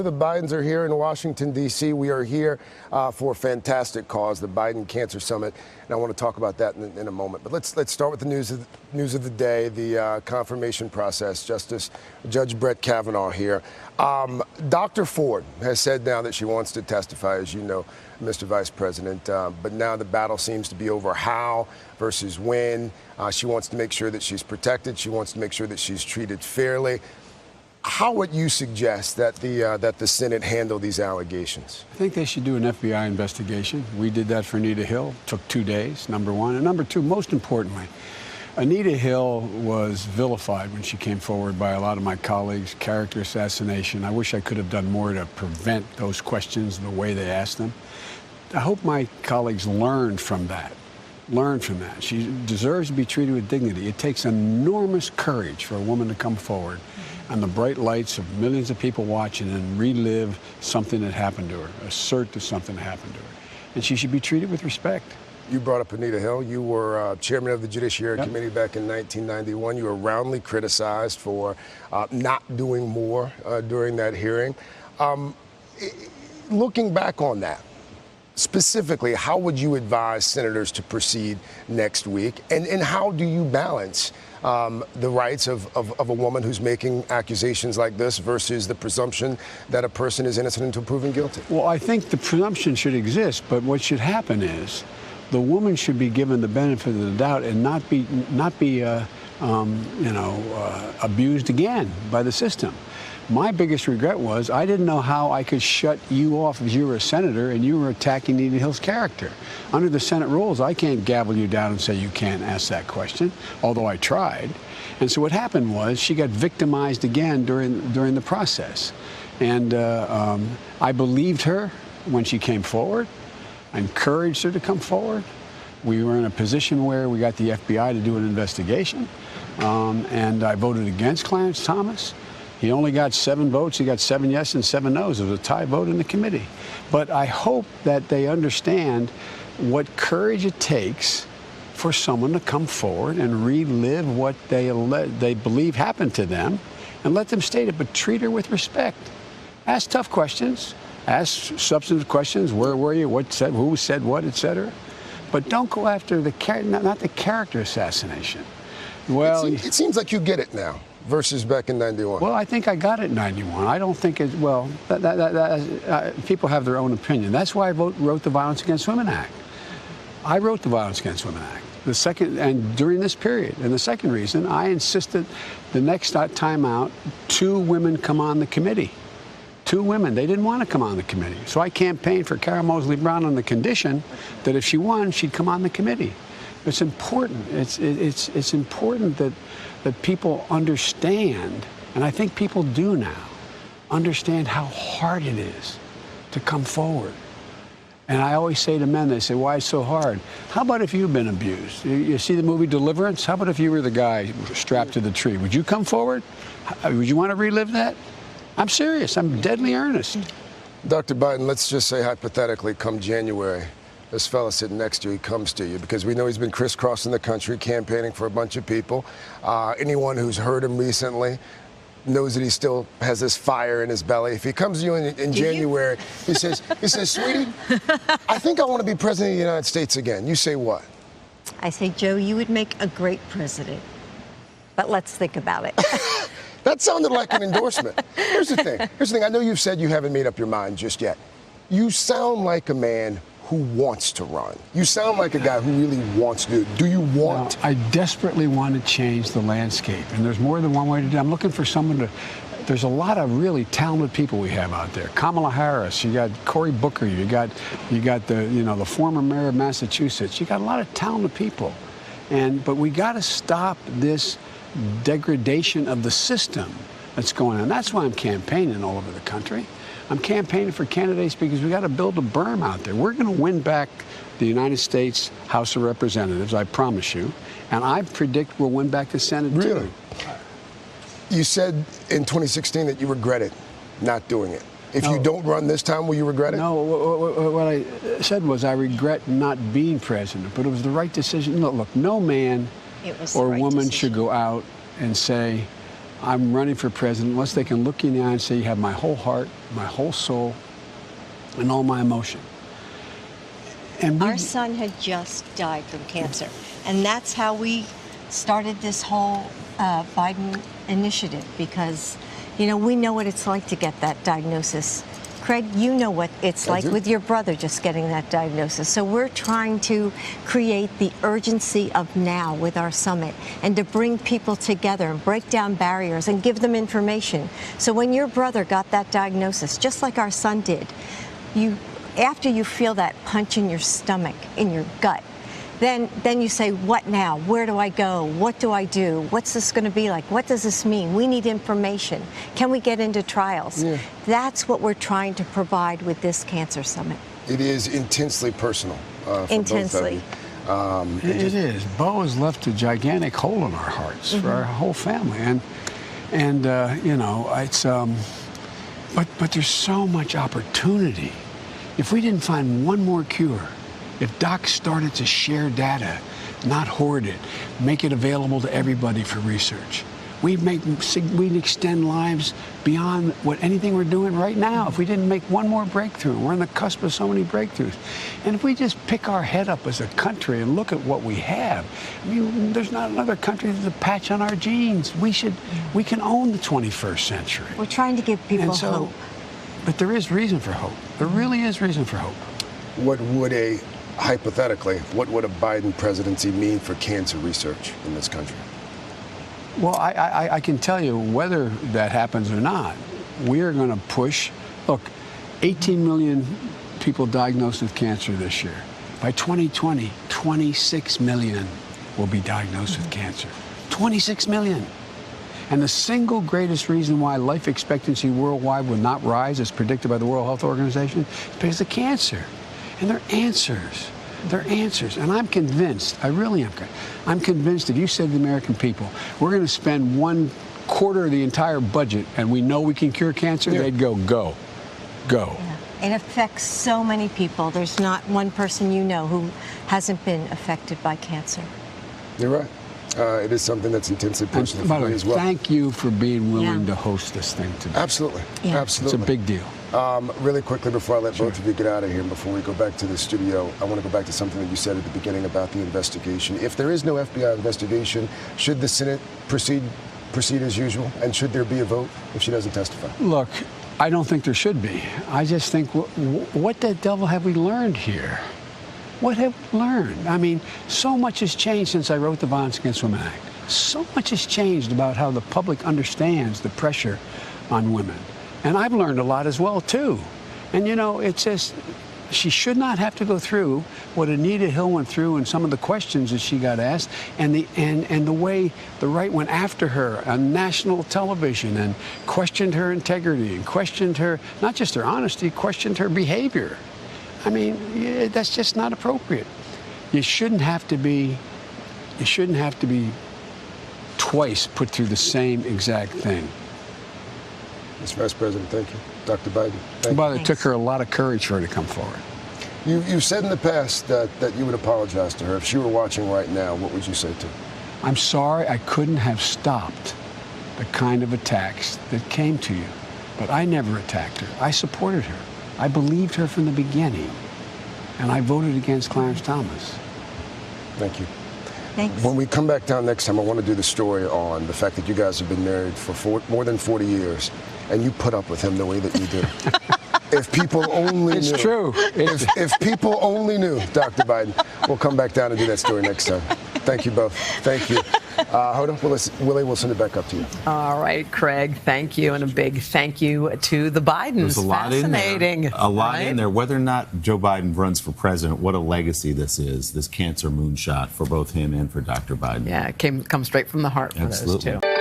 The Bidens are here in Washington, D.C. We are here for a fantastic cause, the Biden Cancer Summit, and I want to talk about that in a moment. But let's start with the news of the day, the confirmation process. Judge Brett Kavanaugh here. Dr. Ford has said now that she wants to testify, as you know, Mr. Vice President, but now the battle seems to be over how versus when. She wants to make sure that she's protected. She wants to make sure that she's treated fairly. How would you suggest that the Senate handle these allegations? I think they should do an FBI investigation. We did that for Anita Hill. It took 2 days, number one. And number two, most importantly, Anita Hill was vilified when she came forward by a lot of my colleagues, character assassination. I wish I could have done more to prevent those questions the way they asked them. I hope my colleagues learned from that. She deserves to be treated with dignity. It takes enormous courage for a woman to come forward and the bright lights of millions of people watching and relive something that happened to her, assert that something happened to her. And she should be treated with respect. You brought up Anita Hill. You were chairman of the Judiciary Committee back in 1991. You were roundly criticized for not doing more during that hearing. Looking back on that, specifically, how would you advise senators to proceed next week? And how do you balance the rights of a woman who's making accusations like this versus the presumption that a person is innocent until proven guilty? Well, I think the presumption should exist, but what should happen is the woman should be given the benefit of the doubt and not be abused again by the system. My biggest regret was I didn't know how I could shut you off as you were a senator and you were attacking Anita Hill's character. Under the Senate rules, I can't gavel you down and say you can't ask that question, although I tried. And so what happened was she got victimized again during the process. And I believed her when she came forward. I encouraged her to come forward. We were in a position where we got the FBI to do an investigation. And I voted against Clarence Thomas. He only got 7 votes. He got 7 yes and 7 no's. It was a tie vote in the committee. But I hope that they understand what courage it takes for someone to come forward and relive what they believe happened to them and let them state it, but treat her with respect. Ask tough questions. Ask substantive questions. Where were you? What said? Who said what, etc. But don't go after not the character assassination. Well, it seems like you get it now versus back in 91. Well, I think I got it in 91. I don't think it, well, people have their own opinion. That's why I wrote the Violence Against Women Act. I wrote the Violence Against Women Act. And during this period. And the second reason, I insisted the next time out, 2 women come on the committee. 2 women. They didn't want to come on the committee. So I campaigned for Carol Moseley Brown on the condition that if she won, she'd come on the committee. It's important. It's important that people understand, and I think people do now, understand how hard it is to come forward. And I always say to men, they say, why is it so hard? How about if you've been abused? You see the movie Deliverance? How about if you were the guy strapped to the tree? Would you come forward? Would you want to relive that? I'm serious. I'm deadly earnest. Dr. Biden, let's just say hypothetically, come January, this fella sitting next to you, he comes to you, because we know he's been crisscrossing the country campaigning for a bunch of people. Anyone who's heard him recently knows that he still has this fire in his belly. If he comes to you in January, he says, sweetie, I think I want to be president of the United States again. You say what? I say, Joe, you would make a great president. But let's think about it. That sounded like an endorsement. Here's the thing. I know you've said you haven't made up your mind just yet. You sound like a man who wants to run. You sound like a guy who really wants to. Do you want? I desperately want to change the landscape, and there's more than one way to do it. I'm looking for someone to. There's a lot of really talented people we have out there. Kamala Harris, you got Cory Booker, you got the former mayor of Massachusetts. You got a lot of talented people, but we got to stop this degradation of the system that's going on. That's why I'm campaigning all over the country. I'm campaigning for candidates because we got to build a berm out there. We're going to win back the United States House of Representatives, I promise you, and I predict we'll win back the Senate too. Really? You said in 2016 that you regretted not doing it. If you don't run this time, will you regret it? No, what I said was I regret not being president, but it was the right decision. Look, no man or woman should go out and say, I'm running for president unless they can look you in the eye and say you have my whole heart, my whole soul, and all my emotion. And Our son had just died from cancer, and that's how we started this whole Biden initiative, because, you know, we know what it's like to get that diagnosis. Craig, you know what it's like with your brother just getting that diagnosis. So we're trying to create the urgency of now with our summit, and to bring people together and break down barriers and give them information. So when your brother got that diagnosis, just like our son did, after you feel that punch in your stomach, in your gut, then you say, what now? Where do I go? What do I do? What's this going to be like? What does this mean? We need information. Can we get into trials? Yeah. That's what we're trying to provide with this cancer summit. It is intensely personal. Intensely. It is. Bo has left a gigantic hole in our hearts for our whole family, and you know, it's but there's so much opportunity. If we didn't find one more cure, if docs started to share data, not hoard it, make it available to everybody for research, we'd extend lives beyond anything we're doing right now. If we didn't make one more breakthrough, we're on the cusp of so many breakthroughs. And if we just pick our head up as a country and look at what we have, I mean, there's not another country that's a patch on our genes. We can own the 21st century. We're trying to give people hope. But there is reason for hope. There really is reason for hope. Hypothetically, what would a Biden presidency mean for cancer research in this country? Well, I can tell you, whether that happens or not, we are going to push. Look, 18 million people diagnosed with cancer this year. By 2020, 26 million will be diagnosed with cancer. 26 million. And the single greatest reason why life expectancy worldwide will not rise, as predicted by the World Health Organization, is because of cancer. And they're answers. They're answers. And I'm convinced, I really am, I'm convinced if you said to the American people, we're going to spend 1/4 of the entire budget and we know we can cure cancer, they'd go. Yeah. It affects so many people. There's not one person you know who hasn't been affected by cancer. You're right. It is something that's intensely personal for me as well. Thank you for being willing to host this thing today. Absolutely. Yeah. Absolutely. It's a big deal. Really quickly, before I let both of you get out of here, and before we go back to the studio, I want to go back to something that you said at the beginning about the investigation. If there is no FBI investigation, should the Senate proceed as usual? And should there be a vote if she doesn't testify? Look, I don't think there should be. I just think, what the devil have we learned here? What have we learned? I mean, so much has changed since I wrote the Violence Against Women Act. So much has changed about how the public understands the pressure on women. And I've learned a lot as well, too. And, you know, it's just, she should not have to go through what Anita Hill went through and some of the questions that she got asked, and the way the right went after her on national television and questioned her integrity and questioned her, not just her honesty, questioned her behavior. I mean, that's just not appropriate. You shouldn't have to be twice put through the same exact thing. Mr. Vice President, thank you. Dr. Biden, thank you. But it took her a lot of courage for her to come forward. You said in the past that you would apologize to her. If she were watching right now, what would you say to her? I'm sorry I couldn't have stopped the kind of attacks that came to you. But I never attacked her. I supported her. I believed her from the beginning. And I voted against Clarence Thomas. Thank you. Thanks. When we come back down next time, I want to do the story on the fact that you guys have been married for more than 40 years, and you put up with him the way that you do. If people only knew. It's true. If people only knew, Dr. Biden. We'll come back down and do that story next time. Thank you both. Thank you. Hold on, Willie, we'll send it back up to you. All right, Craig, thank you. And a big thank you to the Bidens. There's a lot Fascinating. in there. A lot right? in there. Whether or not Joe Biden runs for president, what a legacy this is, this cancer moonshot for both him and for Dr. Biden. Yeah, it comes straight from the heart for Absolutely. those two.